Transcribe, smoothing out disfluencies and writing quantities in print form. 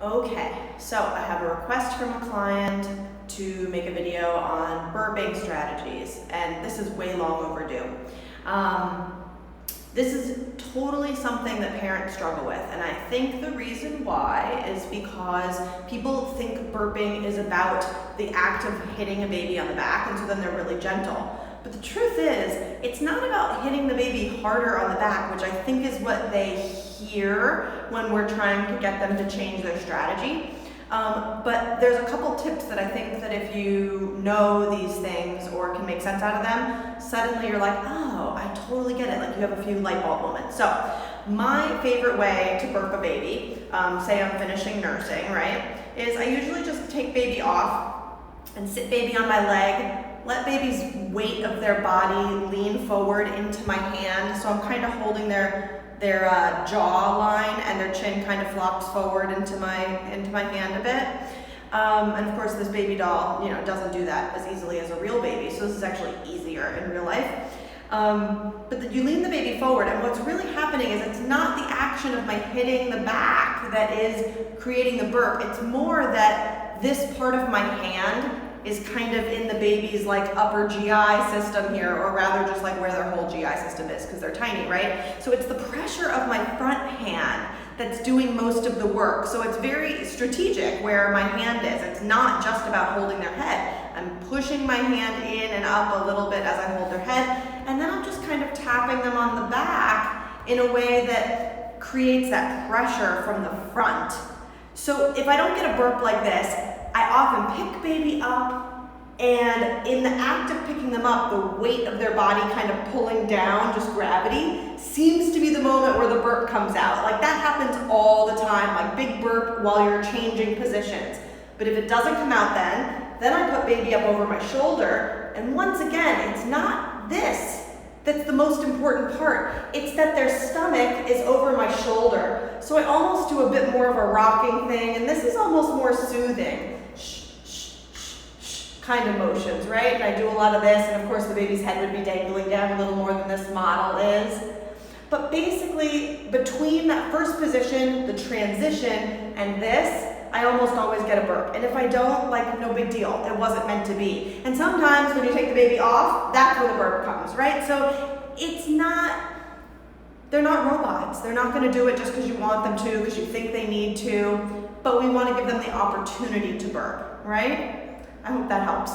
Okay, so I have a request from a client to make a video on burping strategies, and this is way long overdue. This is totally something that parents struggle with, and I think the reason why is because people think burping is about the act of hitting a baby on the back, and so then they're really gentle. But the truth is, it's not about hitting the baby harder on the back, which I think is what they hear when we're trying to get them to change their strategy. But there's a couple tips that I think that if you know these things or can make sense out of them, suddenly you're like, oh, I totally get it. Like you have a few light bulb moments. So my favorite way to burp a baby, say I'm finishing nursing, right, is I usually just take baby off and sit baby on my leg, let baby's weight of their body lean forward into my hand. So I'm kind of holding their jaw line, and their chin kind of flops forward into my hand a bit. And of course, this baby doll, doesn't do that as easily as a real baby. So this is actually easier in real life. But you lean the baby forward, and what's really happening is it's not the action of my hitting the back that is creating the burp. It's more that this part of my hand is kind of in the baby's like upper GI system here, or rather just like where their whole GI system is, because they're tiny, right? So it's the pressure of my front hand that's doing most of the work. So it's very strategic where my hand is. It's not just about holding their head. I'm pushing my hand in and up a little bit as I hold their head, and then I'm just kind of tapping them on the back in a way that creates that pressure from the front. So if I don't get a burp like this, I often pick baby up, and in the act of picking them up, the weight of their body kind of pulling down, just gravity, seems to be the moment where the burp comes out. Like that happens all the time, like big burp while you're changing positions. But if it doesn't come out then I put baby up over my shoulder, and once again, it's not this that's the most important part. It's that their stomach is over my shoulder. So I almost do a bit more of a rocking thing, and this is almost more soothing. Kind of motions, right? And I do a lot of this, and of course the baby's head would be dangling down a little more than this model is. But basically, between that first position, the transition, and this, I almost always get a burp. And if I don't, like, no big deal. It wasn't meant to be. And sometimes when you take the baby off, that's when the burp comes, right? So they're not robots. They're not gonna do it just because you want them to, because you think they need to, but we wanna give them the opportunity to burp, right? I hope that helps.